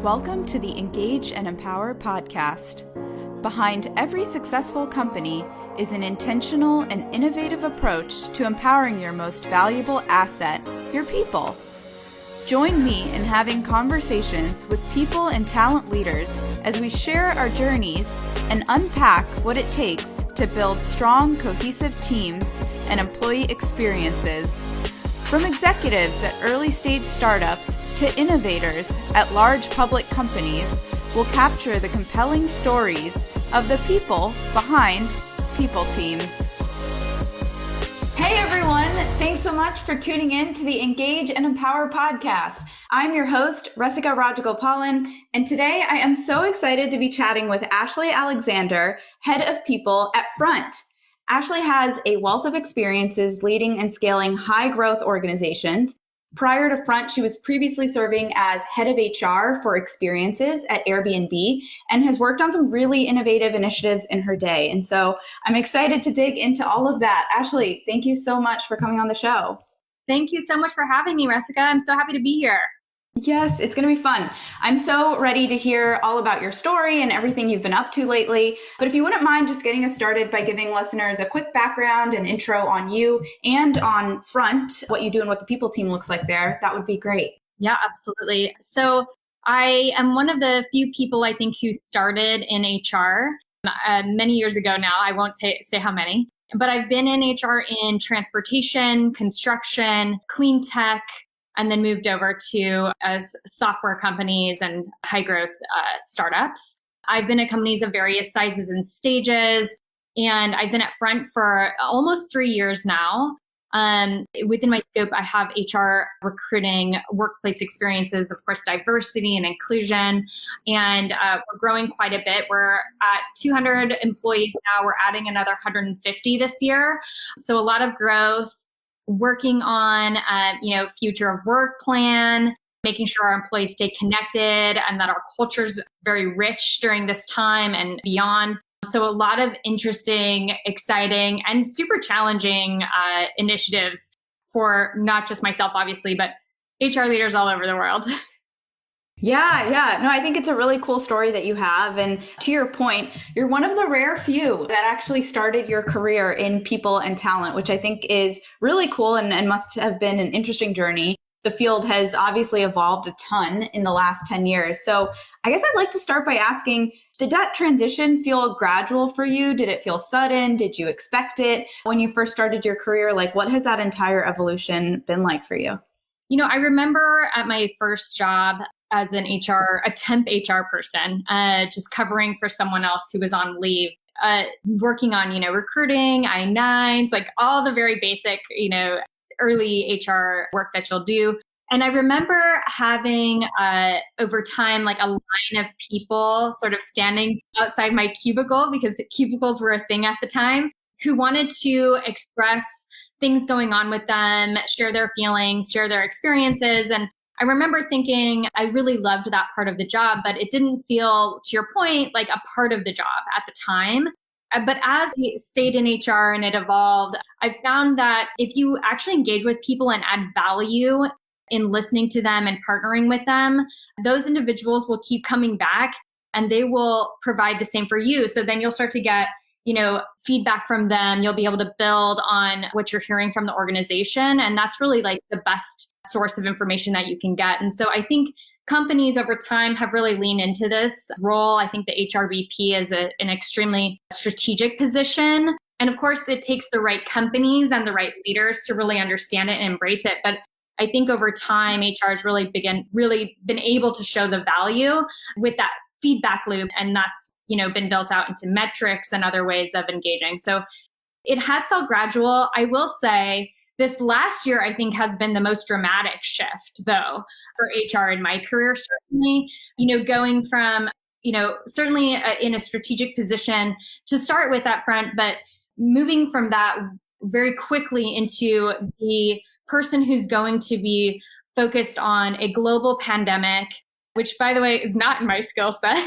Welcome to the Engage and Empower podcast. Behind every successful company is an intentional and innovative approach to empowering your most valuable asset, your people. Join me in having conversations with people and talent leaders as we share our journeys and unpack what it takes to build strong, cohesive teams and employee experiences. From executives at early-stage startups to innovators at large public companies, we'll capture the compelling stories of the people behind people teams. Hey everyone, thanks so much for tuning in to the Engage and Empower podcast. I'm your host, Rasika Rajagopalan, and today I am so excited to be chatting with Ashley Alexander, Head of People at Front. Ashley has a wealth of experiences leading and scaling high-growth organizations. Prior to Front, she was previously serving as head of HR for experiences at Airbnb and has worked on some really innovative initiatives in her day. And so I'm excited to dig into all of that. Ashley, thank you so much for coming on the show. Thank you so much for having me, Rasika. I'm so happy to be here. Yes, it's going to be fun. I'm so ready to hear all about your story and everything you've been up to lately. But if you wouldn't mind just getting us started by giving listeners a quick background and intro on you and on Front, what you do and what the people team looks like there, that would be great. Yeah, absolutely. So I am one of the few people, I think, who started in HR many years ago now. I won't say how many, but I've been in HR in transportation, construction, clean tech, and then moved over to software companies and high growth startups. I've been at companies of various sizes and stages, and I've been at Front for almost 3 years now. Within my scope, I have HR, recruiting, workplace experiences, of course, diversity and inclusion, and we're growing quite a bit. We're at 200 employees now. We're adding another 150 this year. So a lot of growth. Working on, future of work plan, making sure our employees stay connected and that our culture is very rich during this time and beyond. So a lot of interesting, exciting, and super challenging initiatives for not just myself, obviously, but HR leaders all over the world. Yeah. No, I think it's a really cool story that you have. And to your point, you're one of the rare few that actually started your career in people and talent, which I think is really cool and must have been an interesting journey. The field has obviously evolved a ton in the last 10 years. So I guess I'd like to start by asking, did that transition feel gradual for you? Did it feel sudden? Did you expect it when you first started your career? Like, what has that entire evolution been like for you? I remember at my first job as a temp HR person, just covering for someone else who was on leave, working on, recruiting, I-9s, like all the very basic, early HR work that you'll do. And I remember having, over time, like a line of people sort of standing outside my cubicle, because cubicles were a thing at the time, who wanted to express things going on with them, share their feelings, share their experiences. And I remember thinking I really loved that part of the job, but it didn't feel, to your point, like a part of the job at the time. But as we stayed in HR and it evolved, I found that if you actually engage with people and add value in listening to them and partnering with them, those individuals will keep coming back and they will provide the same for you. So then you'll start to get feedback from them. You'll be able to build on what you're hearing from the organization. And that's really like the best source of information that you can get. And so I think companies over time have really leaned into this role. I think the HRBP is an extremely strategic position. And of course, it takes the right companies and the right leaders to really understand it and embrace it. But I think over time, HR has really been able to show the value with that feedback loop. And that's been built out into metrics and other ways of engaging. So it has felt gradual. I will say this last year, I think, has been the most dramatic shift, though, for HR in my career, certainly, going from, certainly in a strategic position to start with that Front, but moving from that very quickly into the person who's going to be focused on a global pandemic, which, by the way, is not in my skill set.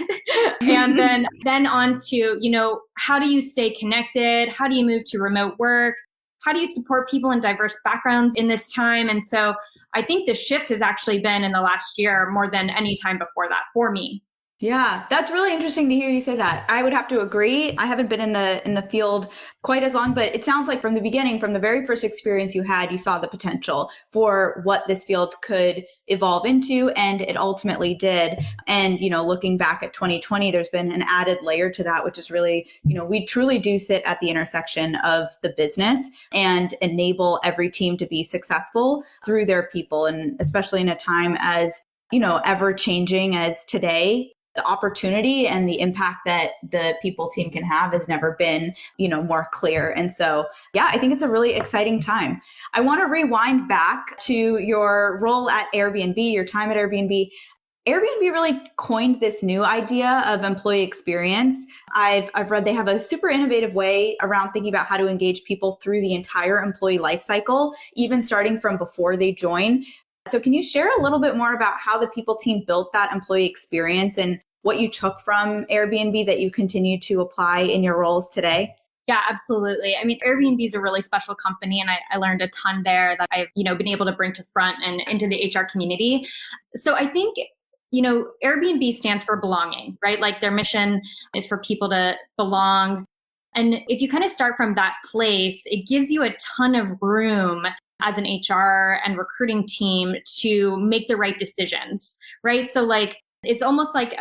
And then on to, how do you stay connected? How do you move to remote work? How do you support people in diverse backgrounds in this time? And so I think the shift has actually been in the last year more than any time before that for me. Yeah, that's really interesting to hear you say that. I would have to agree. I haven't been in the field quite as long, but it sounds like from the beginning, from the very first experience you had, you saw the potential for what this field could evolve into, and it ultimately did. And, looking back at 2020, there's been an added layer to that, which is really, we truly do sit at the intersection of the business and enable every team to be successful through their people. And especially in a time as, ever changing as today, the opportunity and the impact that the people team can have has never been, more clear. And so, yeah, I think it's a really exciting time. I want to rewind back to your role at Airbnb, your time at Airbnb. Airbnb really coined this new idea of employee experience. I've read they have a super innovative way around thinking about how to engage people through the entire employee life cycle, even starting from before they join. So can you share a little bit more about how the people team built that employee experience and what you took from Airbnb that you continue to apply in your roles today? Yeah, absolutely. I mean, Airbnb is a really special company, and I learned a ton there that I've, been able to bring to front and into the HR community. So I think, Airbnb stands for belonging, right? Like their mission is for people to belong. And if you kind of start from that place, it gives you a ton of room as an HR and recruiting team to make the right decisions, right? So like, it's almost like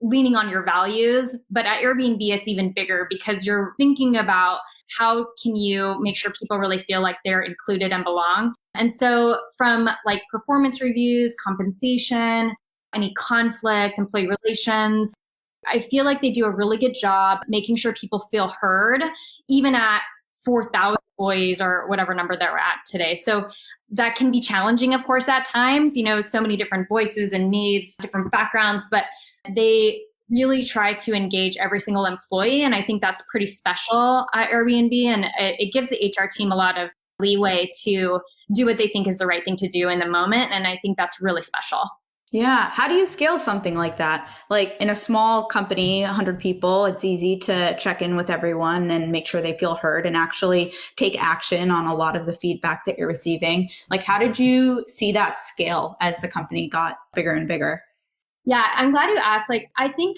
leaning on your values, but at Airbnb, it's even bigger because you're thinking about how can you make sure people really feel like they're included and belong. And so from like performance reviews, compensation, any conflict, employee relations, I feel like they do a really good job making sure people feel heard, even at 4,000 employees or whatever number that we're at today. So that can be challenging, of course, at times, so many different voices and needs, different backgrounds, but they really try to engage every single employee. And I think that's pretty special at Airbnb. And it gives the HR team a lot of leeway to do what they think is the right thing to do in the moment. And I think that's really special. Yeah. How do you scale something like that? Like in a small company, 100 people, it's easy to check in with everyone and make sure they feel heard and actually take action on a lot of the feedback that you're receiving. Like, how did you see that scale as the company got bigger and bigger? Yeah, I'm glad you asked. Like, I think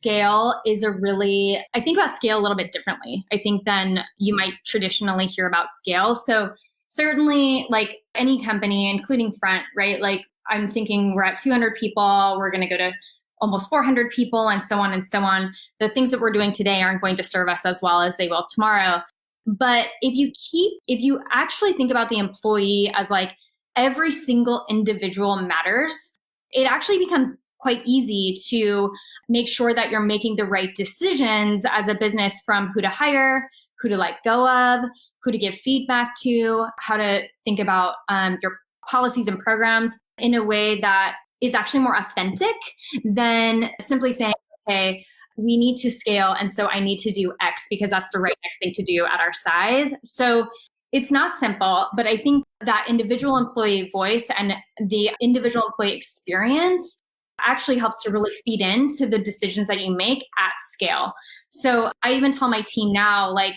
I think about scale a little bit differently, I think, than you might traditionally hear about scale. So certainly like any company, including Front, right? Like I'm thinking we're at 200 people, we're going to go to almost 400 people and so on and so on. The things that we're doing today aren't going to serve us as well as they will tomorrow. But if you actually think about the employee as like every single individual matters, it actually becomes quite easy to make sure that you're making the right decisions as a business, from who to hire, who to let go of, who to give feedback to, how to think about your policies and programs in a way that is actually more authentic than simply saying, okay, we need to scale, and so I need to do X because that's the right next thing to do at our size. So it's not simple, but I think that individual employee voice and the individual employee experience actually helps to really feed into the decisions that you make at scale. So I even tell my team now, like,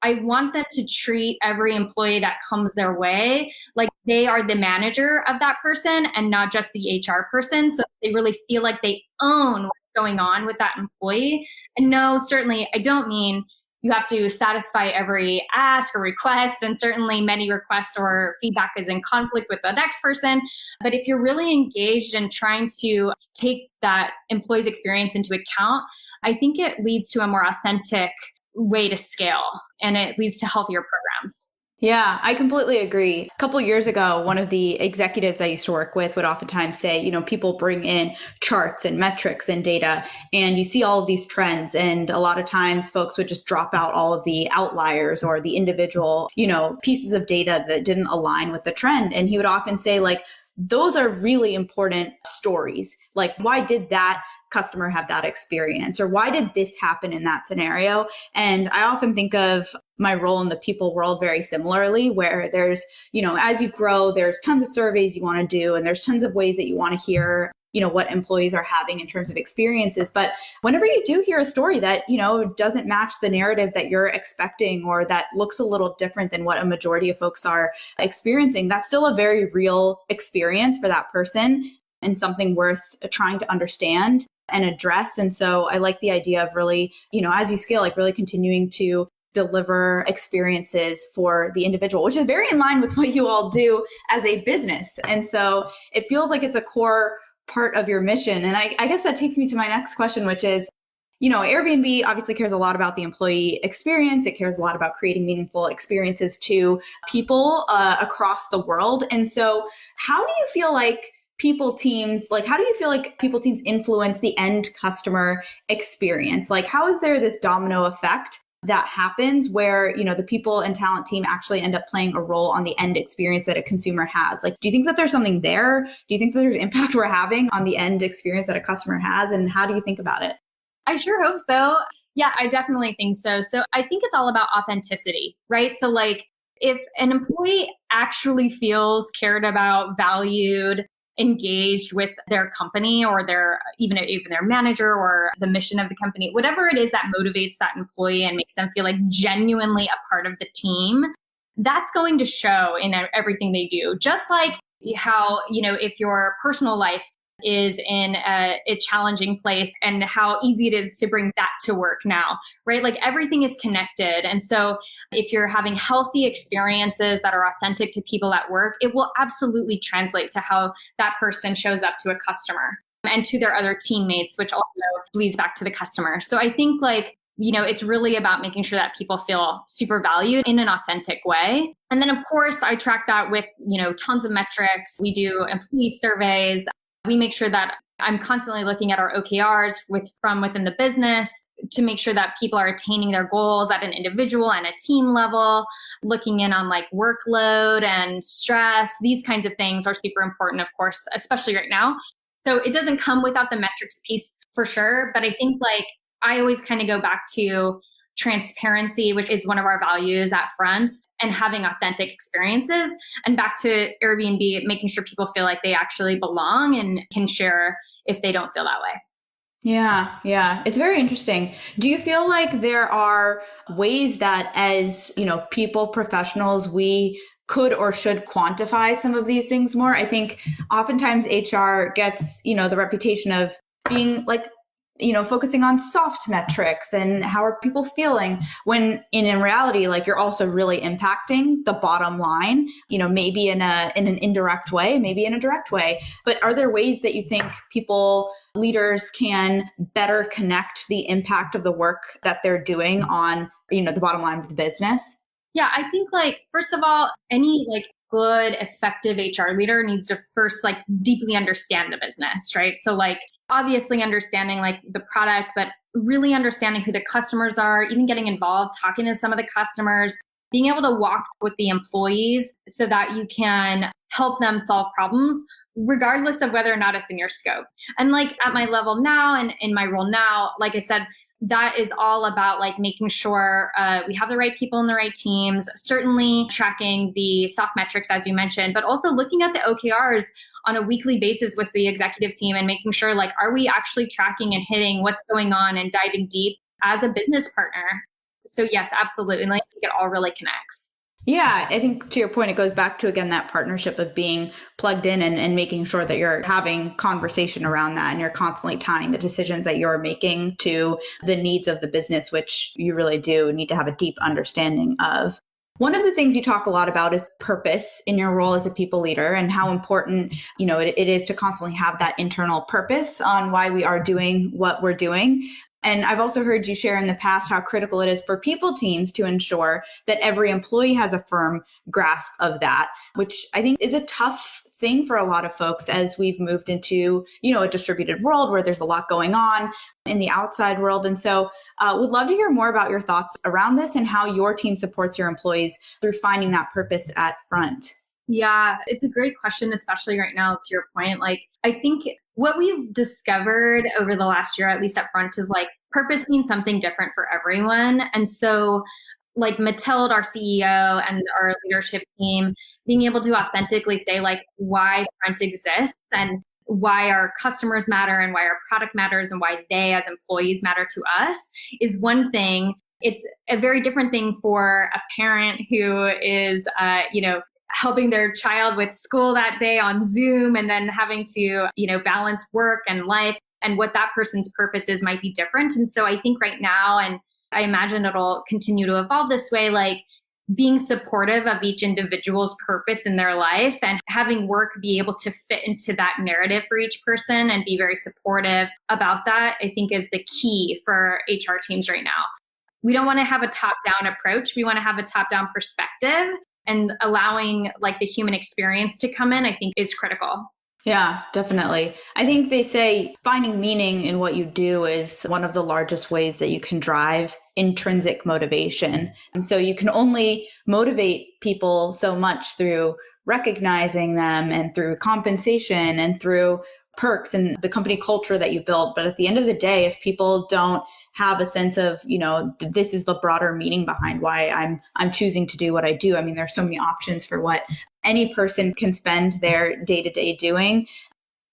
I want them to treat every employee that comes their way like they are the manager of that person and not just the HR person. So they really feel like they own what's going on with that employee. And no, certainly I don't mean you have to satisfy every ask or request. And certainly many requests or feedback is in conflict with the next person. But if you're really engaged in trying to take that employee's experience into account, I think it leads to a more authentic way to scale, and it leads to healthier programs. Yeah, I completely agree. A couple of years ago, one of the executives I used to work with would oftentimes say, people bring in charts and metrics and data, and you see all of these trends. And a lot of times folks would just drop out all of the outliers or the individual, pieces of data that didn't align with the trend. And he would often say, like, those are really important stories. Like, why did that customer have that experience? Or why did this happen in that scenario? And I often think of my role in the people world very similarly, where there's, as you grow, there's tons of surveys you want to do, and there's tons of ways that you want to hear what employees are having in terms of experiences. But whenever you do hear a story that, doesn't match the narrative that you're expecting, or that looks a little different than what a majority of folks are experiencing, that's still a very real experience for that person and something worth trying to understand and address. And so I like the idea of really, as you scale, like really continuing to deliver experiences for the individual, which is very in line with what you all do as a business. And so it feels like it's a core part of your mission. And I guess that takes me to my next question, which is, Airbnb obviously cares a lot about the employee experience. It cares a lot about creating meaningful experiences to people across the world. And so how do you feel like people teams influence the end customer experience? Like, how is there this domino effect that happens where, the people and talent team actually end up playing a role on the end experience that a consumer has? Like, do you think that there's something there? Do you think that there's impact we're having on the end experience that a customer has? And how do you think about it? I sure hope so. Yeah, I definitely think so. So I think it's all about authenticity, right? So like, if an employee actually feels cared about, valued, engaged with their company, or their even their manager, or the mission of the company, whatever it is that motivates that employee and makes them feel like genuinely a part of the team, that's going to show in everything they do. Just like how, if your personal life is in a challenging place, and how easy it is to bring that to work now, right? Like, everything is connected. And so if you're having healthy experiences that are authentic to people at work, it will absolutely translate to how that person shows up to a customer and to their other teammates, which also bleeds back to the customer. So I think it's really about making sure that people feel super valued in an authentic way. And then of course I track that with, tons of metrics. We do employee surveys. We make sure that I'm constantly looking at our OKRs from within the business to make sure that people are attaining their goals at an individual and a team level, looking in on like workload and stress. These kinds of things are super important, of course, especially right now. So it doesn't come without the metrics piece for sure. But I think I always kind of go back to transparency, which is one of our values at Front, and having authentic experiences, and back to Airbnb, making sure people feel like they actually belong and can share if they don't feel that way. Yeah. It's very interesting. Do you feel like there are ways that as, people, professionals, we could or should quantify some of these things more? I think oftentimes HR gets, the reputation of being focusing on soft metrics and how are people feeling, when in reality, you're also really impacting the bottom line, maybe in an indirect way, maybe in a direct way. But are there ways that you think leaders can better connect the impact of the work that they're doing on, the bottom line of the business? Yeah, I think first of all, any good, effective HR leader needs to first deeply understand the business, right? So obviously understanding the product, but really understanding who the customers are, even getting involved, talking to some of the customers, being able to walk with the employees so that you can help them solve problems, regardless of whether or not it's in your scope. And at my level now and in my role now, like I said, that is all about making sure we have the right people in the right teams, certainly tracking the soft metrics, as you mentioned, but also looking at the OKRs on a weekly basis with the executive team and making sure are we actually tracking and hitting what's going on and diving deep as a business partner. So yes, absolutely. I think it all really connects. Yeah, I think to your point, it goes back to, again, that partnership of being plugged in and making sure that you're having conversation around that, and you're constantly tying the decisions that you're making to the needs of the business, which you really do need to have a deep understanding of. One of the things you talk a lot about is purpose in your role as a people leader, and how important, it is to constantly have that internal purpose on why we are doing what we're doing. And I've also heard you share in the past how critical it is for people teams to ensure that every employee has a firm grasp of that, which I think is a tough thing for a lot of folks as we've moved into, a distributed world where there's a lot going on in the outside world. And so would love to hear more about your thoughts around this and how your team supports your employees through finding that purpose at Front. Yeah, it's a great question, especially right now, to your point. I think what we've discovered over the last year, at least at Front, is purpose means something different for everyone. And so Mathilde, our CEO, and our leadership team, being able to authentically say why Front exists and why our customers matter and why our product matters and why they as employees matter to us is one thing. It's a very different thing for a parent who is, helping their child with school that day on Zoom and then having to, balance work and life, and what that person's purpose is might be different. And so I think right now, and I imagine it'll continue to evolve this way, like being supportive of each individual's purpose in their life and having work be able to fit into that narrative for each person and be very supportive about that, I think is the key for HR teams right now. We don't want to have a top-down approach. We want to have a top-down perspective, and allowing like the human experience to come in, I think is critical. Yeah, definitely. I think they say finding meaning in what you do is one of the largest ways that you can drive intrinsic motivation. And so you can only motivate people so much through recognizing them and through compensation and through perks and the company culture that you build. But at the end of the day, if people don't have a sense of, this is the broader meaning behind why I'm choosing to do what I do. I mean, there's so many options for what any person can spend their day-to-day doing.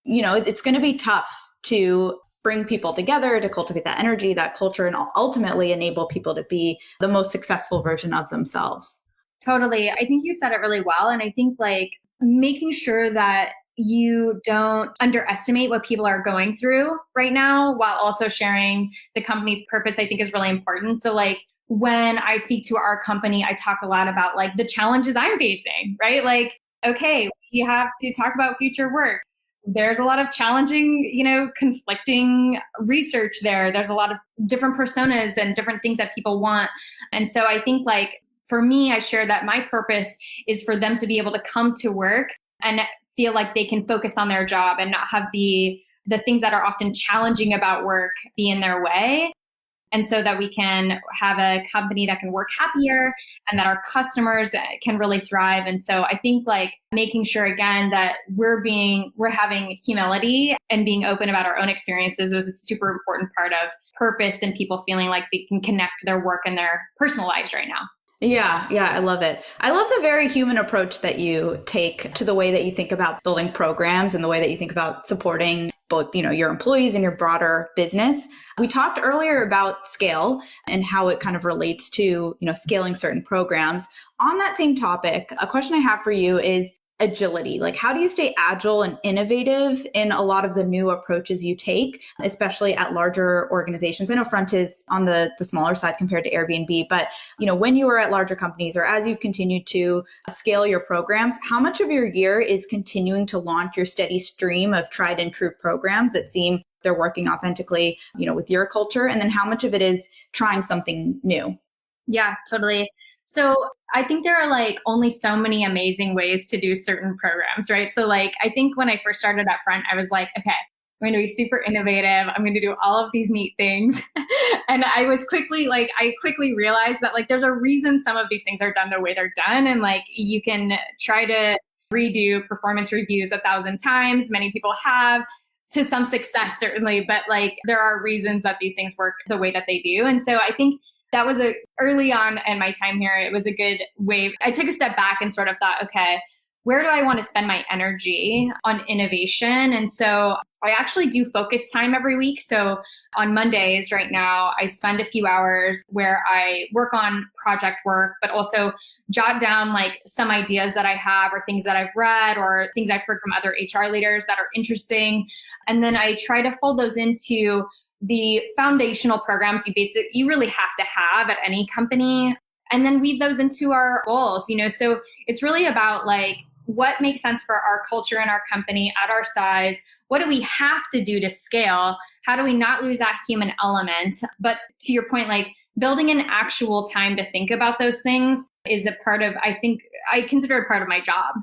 It's going to be tough to bring people together, to cultivate that energy, that culture, and ultimately enable people to be the most successful version of themselves. Totally. I think you said it really well. And I think like making sure that you don't underestimate what people are going through right now while also sharing the company's purpose, I think is really important. So like when I speak to our company, I talk a lot about like the challenges I'm facing, right? Like, okay, we have to talk about future work. There's a lot of challenging, conflicting research there. There's a lot of different personas and different things that people want. And so I think like for me, I share that my purpose is for them to be able to come to work and feel like they can focus on their job and not have the things that are often challenging about work be in their way. And so that we can have a company that can work happier and that our customers can really thrive. And so I think like making sure again that we're having humility and being open about our own experiences is a super important part of purpose and people feeling like they can connect to their work and their personal lives right now. Yeah, I love it. I love the very human approach that you take to the way that you think about building programs and the way that you think about supporting both, your employees and your broader business. We talked earlier about scale and how it kind of relates to, scaling certain programs. On that same topic, a question I have for you is agility. Like, how do you stay agile and innovative in a lot of the new approaches you take, especially at larger organizations? I know Front is on the smaller side compared to Airbnb, but when you are at larger companies or as you've continued to scale your programs, how much of your year is continuing to launch your steady stream of tried and true programs that seem they're working authentically, with your culture? And then how much of it is trying something new? Yeah, totally. So I think there are like only so many amazing ways to do certain programs, right? So like, I think when I first started at Front, I was like, okay, I'm going to be super innovative. I'm going to do all of these neat things. And I quickly realized that like, there's a reason some of these things are done the way they're done. And like, you can try to redo performance reviews 1,000 times. Many people have, to some success, certainly, but like, there are reasons that these things work the way that they do. And so I think that was early on in my time here, it was a good way. I took a step back and sort of thought, okay, where do I want to spend my energy on innovation? And so I actually do focus time every week. So on Mondays right now, I spend a few hours where I work on project work, but also jot down like some ideas that I have or things that I've read or things I've heard from other HR leaders that are interesting. And then I try to fold those into the foundational programs you really have to have at any company, and then weave those into our goals. So it's really about like what makes sense for our culture and our company at our size. What do we have to do to scale? How do we not lose that human element? But to your point, like building an actual time to think about those things is a part of, I consider it part of my job.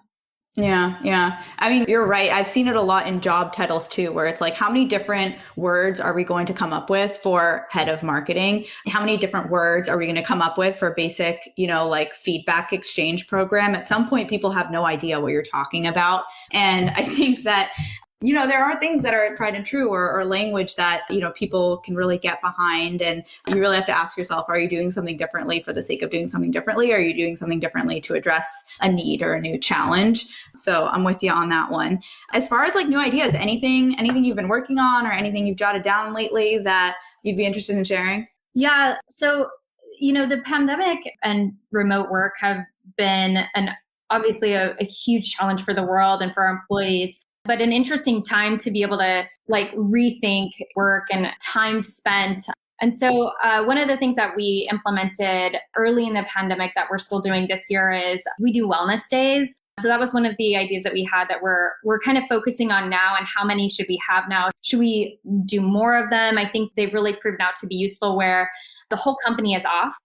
Yeah. I mean, you're right. I've seen it a lot in job titles too, where it's like, how many different words are we going to come up with for head of marketing? How many different words are we going to come up with for basic, like feedback exchange program? At some point, people have no idea what you're talking about. And I think that there are things that are tried and true or language that, people can really get behind. And you really have to ask yourself, are you doing something differently for the sake of doing something differently? Or are you doing something differently to address a need or a new challenge? So I'm with you on that one. As far as like new ideas, anything you've been working on or anything you've jotted down lately that you'd be interested in sharing? Yeah. So, the pandemic and remote work have been obviously a huge challenge for the world and for our employees, but an interesting time to be able to like rethink work and time spent. And so one of the things that we implemented early in the pandemic that we're still doing this year is we do wellness days. So that was one of the ideas that we had that we're kind of focusing on now, and how many should we have now? Should we do more of them? I think they've really proven out to be useful where the whole company is off.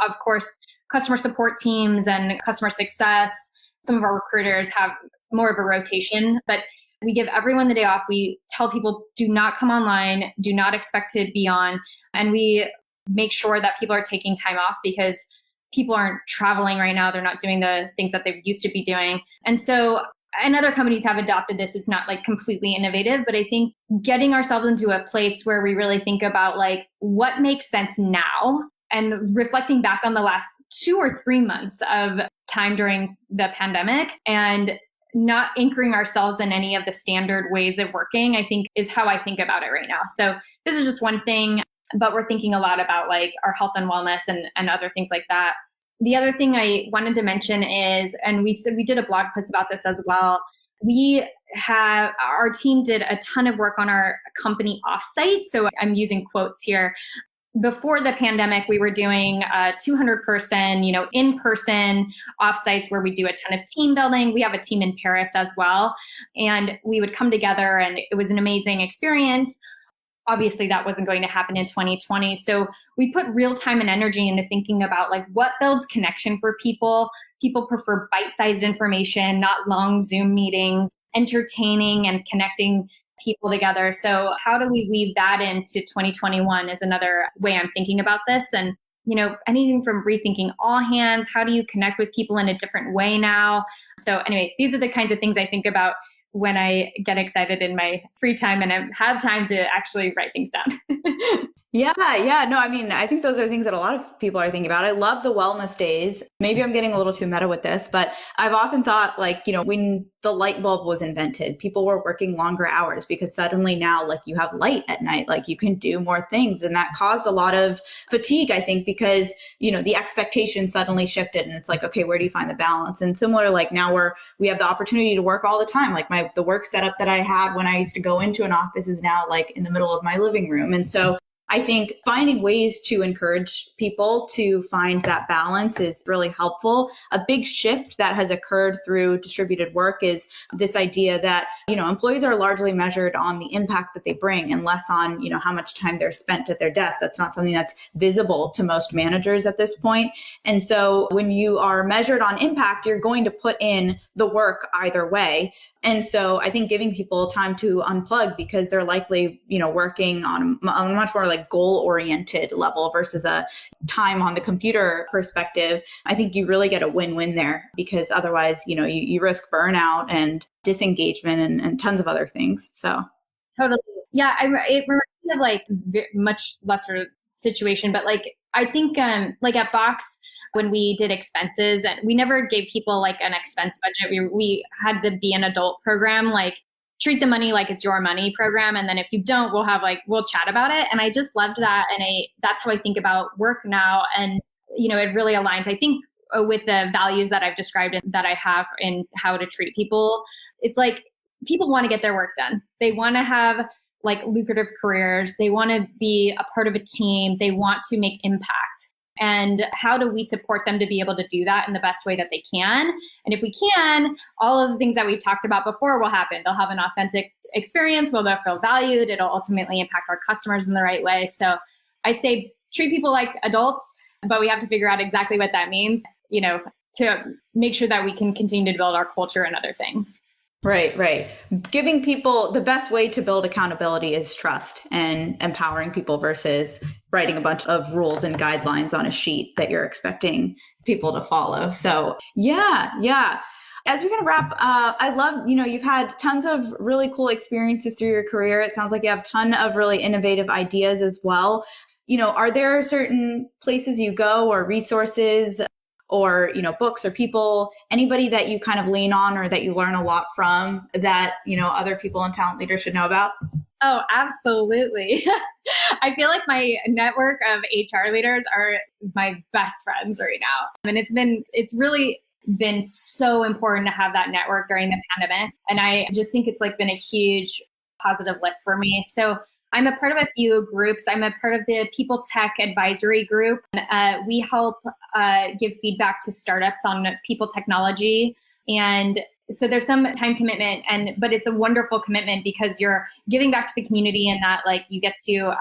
Of course, customer support teams and customer success, some of our recruiters have more of a rotation, but we give everyone the day off. We tell people, do not come online, do not expect to be on. And we make sure that people are taking time off because people aren't traveling right now. They're not doing the things that they used to be doing. And other companies have adopted this. It's not like completely innovative, but I think getting ourselves into a place where we really think about like what makes sense now, and reflecting back on the last 2 or 3 months of time during the pandemic and not anchoring ourselves in any of the standard ways of working, I think is how I think about it right now. So this is just one thing, but we're thinking a lot about like our health and wellness and other things like that. The other thing I wanted to mention is, and we did a blog post about this as well. Our team did a ton of work on our company offsite. So I'm using quotes here. Before the pandemic, we were doing 200-person, in-person offsites where we do a ton of team building. We have a team in Paris as well. And we would come together and it was an amazing experience. Obviously, that wasn't going to happen in 2020. So we put real time and energy into thinking about like what builds connection for people. People prefer bite-sized information, not long Zoom meetings, entertaining and connecting people together. So how do we weave that into 2021 is another way I'm thinking about this. And, anything from rethinking all hands, how do you connect with people in a different way now? So anyway, these are the kinds of things I think about when I get excited in my free time and I have time to actually write things down. Yeah. No, I mean, I think those are things that a lot of people are thinking about. I love the wellness days. Maybe I'm getting a little too meta with this, but I've often thought like, when the light bulb was invented, people were working longer hours because suddenly now like you have light at night, like you can do more things. And that caused a lot of fatigue, I think, because, the expectation suddenly shifted and it's like, okay, where do you find the balance? And similar, like now we have the opportunity to work all the time. Like the work setup that I had when I used to go into an office is now like in the middle of my living room. And so I think finding ways to encourage people to find that balance is really helpful. A big shift that has occurred through distributed work is this idea that, employees are largely measured on the impact that they bring and less on, how much time they're spent at their desk. That's not something that's visible to most managers at this point. And so when you are measured on impact, you're going to put in the work either way. And so I think giving people time to unplug because they're likely, working on a much more like goal-oriented level versus a time on the computer perspective, I think you really get a win-win there because otherwise, you risk burnout and disengagement and tons of other things. So totally. Yeah, it reminds me of like much lesser situation, but like I think like at Box, when we did expenses, and we never gave people like an expense budget. We had the Be an Adult program, like treat the money like it's your money program. And then if you don't, we'll chat about it. And I just loved that. And that's how I think about work now. And, it really aligns, I think, with the values that I've described and that I have in how to treat people. It's like people want to get their work done. They want to have like lucrative careers. They want to be a part of a team. They want to make impact. And how do we support them to be able to do that in the best way that they can? And if we can, all of the things that we've talked about before will happen. They'll have an authentic experience, they'll feel valued, it'll ultimately impact our customers in the right way. So I say treat people like adults, but we have to figure out exactly what that means, to make sure that we can continue to build our culture and other things. Right. Giving people the best way to build accountability is trust and empowering people versus writing a bunch of rules and guidelines on a sheet that you're expecting people to follow. So yeah. As we kind of wrap, I love, you've had tons of really cool experiences through your career. It sounds like you have a ton of really innovative ideas as well. Are there certain places you go or resources or, books or people, anybody that you kind of lean on or that you learn a lot from that, other people in talent leaders should know about? Oh, absolutely. I feel like my network of HR leaders are my best friends right now. And it's really been so important to have that network during the pandemic. And I just think it's been a huge positive lift for me. So I'm a part of a few groups. I'm a part of the People Tech Advisory Group. We help give feedback to startups on people technology. And so there's some time commitment, but it's a wonderful commitment because you're giving back to the community and that you get to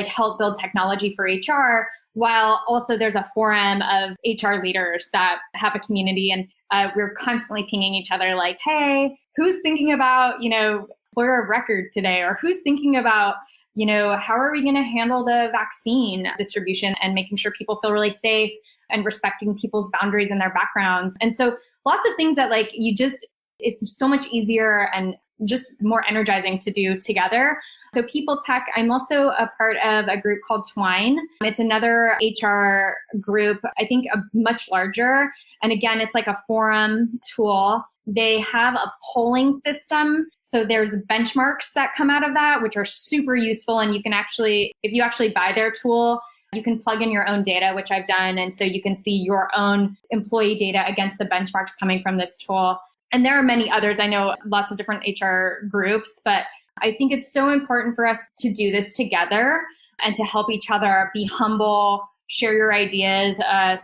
help build technology for HR, while also there's a forum of HR leaders that have a community, and we're constantly pinging each other like, hey, who's thinking about, employer of record today? Or who's thinking about, how are we going to handle the vaccine distribution and making sure people feel really safe and respecting people's boundaries and their backgrounds. And so lots of things that it's so much easier and just more energizing to do together. So People Tech, I'm also a part of a group called Twine. It's another HR group, I think much larger. And again, it's like a forum tool. They have a polling system. So there's benchmarks that come out of that, which are super useful. And you can actually, if you actually buy their tool, you can plug in your own data, which I've done. And so you can see your own employee data against the benchmarks coming from this tool. And there are many others. I know lots of different HR groups, but I think it's so important for us to do this together and to help each other, be humble, share your ideas.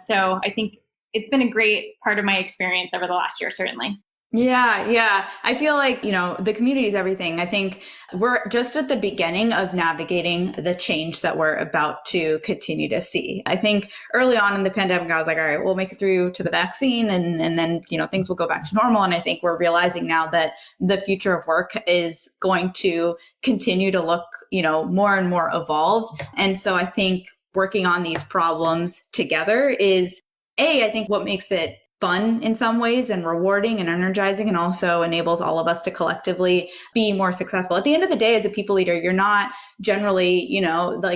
So I think it's been a great part of my experience over the last year, certainly. Yeah. I feel like, the community is everything. I think we're just at the beginning of navigating the change that we're about to continue to see. I think early on in the pandemic, I was like, all right, we'll make it through to the vaccine and then, things will go back to normal. And I think we're realizing now that the future of work is going to continue to look, more and more evolved. And so I think working on these problems together is, I think what makes it fun in some ways and rewarding and energizing, and also enables all of us to collectively be more successful. At the end of the day, as a people leader, you're not generally,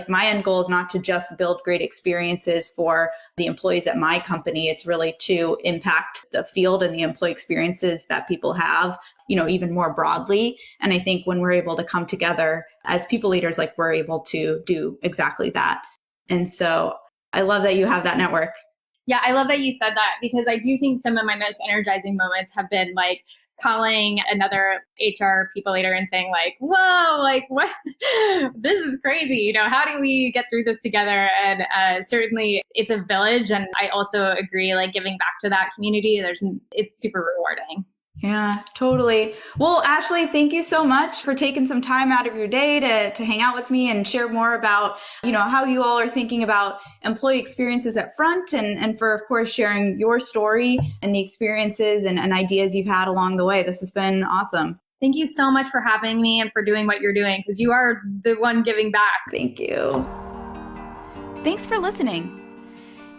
my end goal is not to just build great experiences for the employees at my company. It's really to impact the field and the employee experiences that people have, even more broadly. And I think when we're able to come together as people leaders, we're able to do exactly that. And so I love that you have that network. Yeah, I love that you said that, because I do think some of my most energizing moments have been calling another HR people leader and saying whoa, what? This is crazy. How do we get through this together? And certainly it's a village. And I also agree, giving back to that community, it's super rewarding. Yeah, totally. Well, Ashley, thank you so much for taking some time out of your day to hang out with me and share more about, how you all are thinking about employee experiences at Front, and for, of course, sharing your story and the experiences and ideas you've had along the way. This has been awesome. Thank you so much for having me and for doing what you're doing, because you are the one giving back. Thank you. Thanks for listening.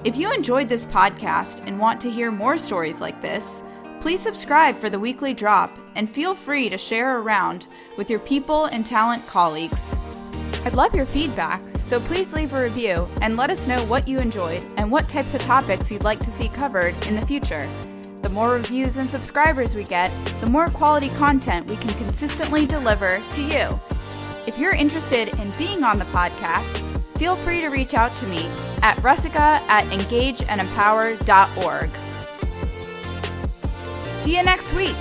If you enjoyed this podcast and want to hear more stories like this, please subscribe for the weekly drop and feel free to share around with your people and talent colleagues. I'd love your feedback, so please leave a review and let us know what you enjoyed and what types of topics you'd like to see covered in the future. The more reviews and subscribers we get, the more quality content we can consistently deliver to you. If you're interested in being on the podcast, feel free to reach out to me at russika@engageandempower.org. See you next week.